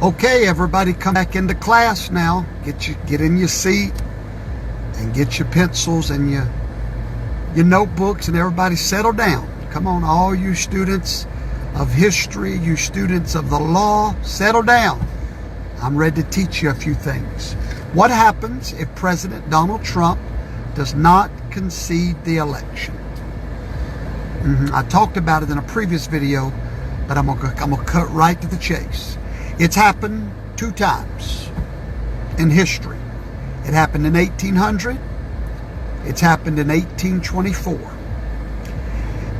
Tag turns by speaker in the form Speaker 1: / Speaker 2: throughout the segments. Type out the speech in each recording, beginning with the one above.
Speaker 1: Okay, everybody, come back into class now. Get in your seat and get your pencils and your notebooks, and everybody settle down. Come on, all you students of history, you students of the law, settle down. I'm ready to teach you a few things. What happens if President Donald Trump does not concede the election? I talked about it in a previous video, but I'm gonna cut right to the chase. It's happened 2 times in history. It happened in 1800. It's happened in 1824.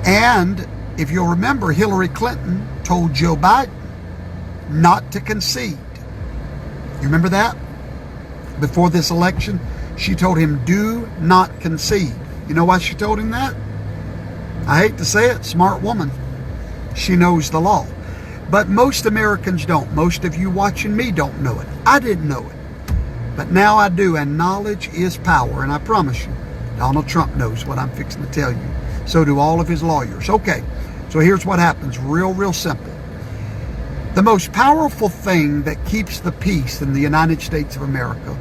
Speaker 1: And if you'll remember, Hillary Clinton told Joe Biden not to concede. You remember that? Before this election, she told him, do not concede. You know why she told him that? I hate to say it, smart woman. She knows the law. But most Americans don't. Most of you watching me don't know it. I didn't know it. But now I do, and knowledge is power. And I promise you, Donald Trump knows what I'm fixing to tell you. So do all of his lawyers. Okay, so here's what happens. Real simple. The most powerful thing that keeps the peace in the United States of America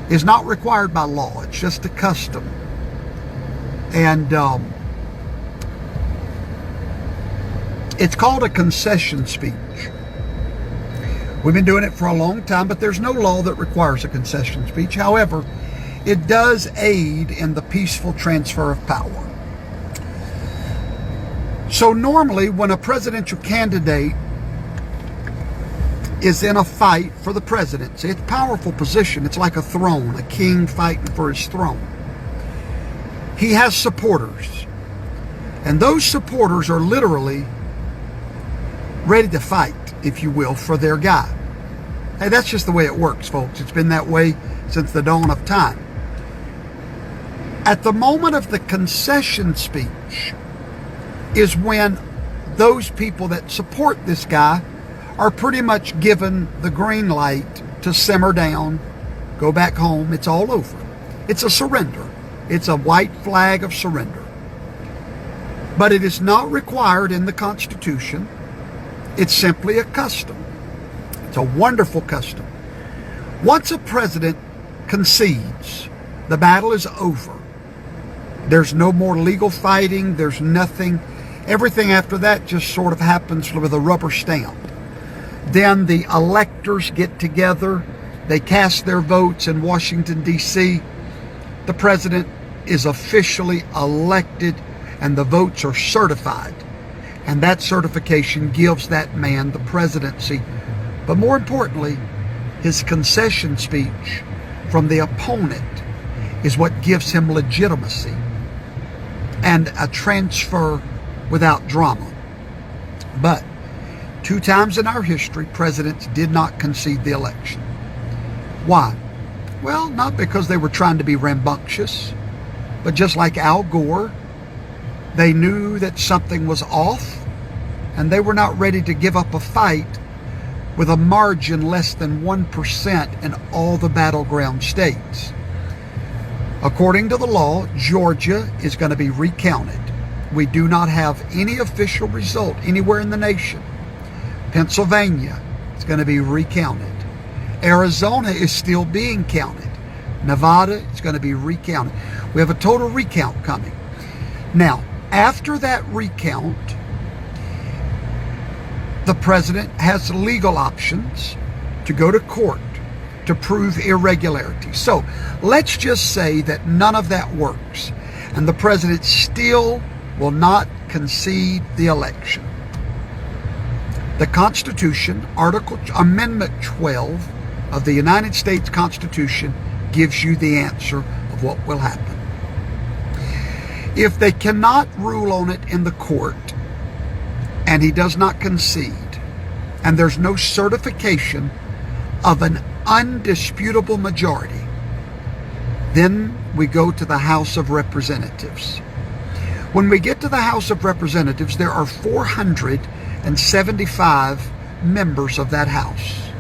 Speaker 1: is not required by law. It's just a custom. And it's called a concession speech. We've been doing it for a long time, but there's no law that requires a concession speech. However, it does aid in the peaceful transfer of power. So normally when a presidential candidate is in a fight for the presidency, it's a powerful position. It's like a throne, a king fighting for his throne. He has supporters. And those supporters are literally ready to fight, if you will, for their guy. Hey, that's just the way it works, folks. It's been that way since the dawn of time. At the moment of the concession speech is when those people that support this guy are pretty much given the green light to simmer down, go back home. It's all over. It's a surrender. It's a white flag of surrender. But it is not required in the Constitution. It's simply a custom. It's a wonderful custom. Once a president concedes, the battle is over. There's no more legal fighting. There's nothing. Everything after that just sort of happens with a rubber stamp. Then the electors get together. They cast their votes in Washington, D.C. The president is officially elected and the votes are certified. And that certification gives that man the presidency. But more importantly, his concession speech from the opponent is what gives him legitimacy and a transfer without drama. But 2 times in our history, presidents did not concede the election. Why? Well, not because they were trying to be rambunctious, but just like Al Gore, they knew that something was off, and they were not ready to give up a fight with a margin less than 1% in all the battleground states. According to the law, Georgia is going to be recounted. We do not have any official result anywhere in the nation. Pennsylvania is going to be recounted. Arizona is still being counted. Nevada is going to be recounted. We have a total recount coming. Now, after that recount, the president has legal options to go to court to prove irregularity. So let's just say that none of that works and the president still will not concede the election. The Constitution, Amendment 12 of the United States Constitution gives you the answer of what will happen. If they cannot rule on it in the court and he does not concede, and there's no certification of an undisputable majority, then we go to the House of Representatives. When we get to the House of Representatives, there are 475 members of that House.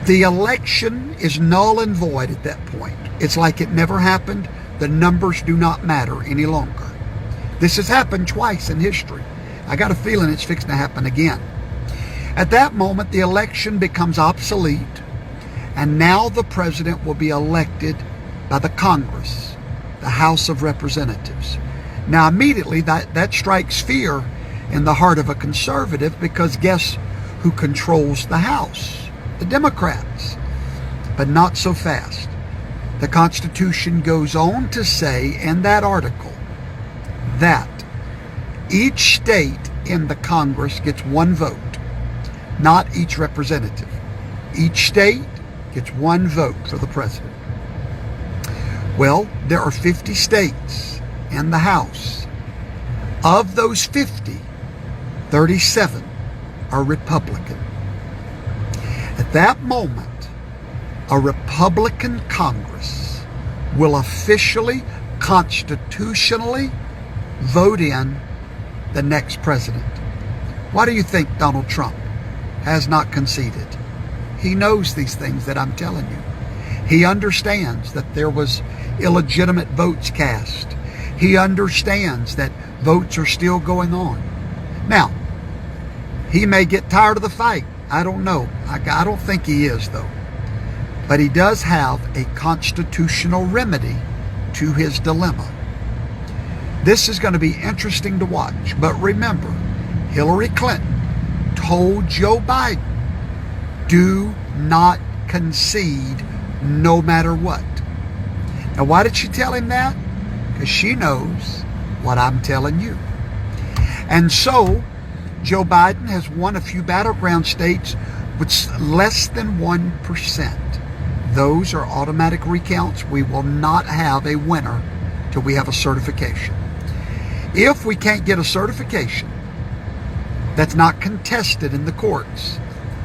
Speaker 1: The election is null and void at that point. It's like it never happened. The numbers do not matter any longer. This has happened twice in history. I got a feeling it's fixing to happen again. At that moment, the election becomes obsolete, and now the president will be elected by the Congress, the House of Representatives. Now, immediately, that strikes fear in the heart of a conservative, because guess who controls the House? The Democrats. But not so fast. The Constitution goes on to say in that article that each state in the Congress gets one vote, not each representative. Each state gets one vote for the president. Well, there are 50 states in the House. Of those 50, 37 are Republican. At that moment, a Republican Congress will officially, constitutionally vote in the next president. Why do you think Donald Trump has not conceded? He knows these things that I'm telling you. He understands that there was illegitimate votes cast. He understands that votes are still going on. Now, he may get tired of the fight. I don't know. I don't think he is, though. But he does have a constitutional remedy to his dilemma. This is going to be interesting to watch. But remember, Hillary Clinton told Joe Biden, do not concede no matter what. Now, why did she tell him that? Because she knows what I'm telling you. And so, Joe Biden has won a few battleground states with less than 1%. Those are automatic recounts. We will not have a winner till we have a certification. If we can't get a certification that's not contested in the courts,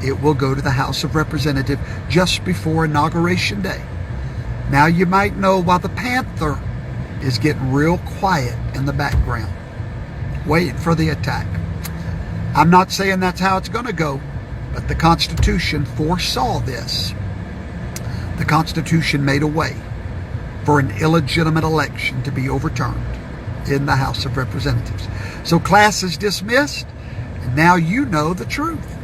Speaker 1: it will go to the House of Representatives just before Inauguration Day. Now, you might know why the Panther is getting real quiet in the background, waiting for the attack. I'm not saying that's how it's going to go, but the Constitution foresaw this. The Constitution made a way for an illegitimate election to be overturned in the House of Representatives. So class is dismissed, and now you know the truth.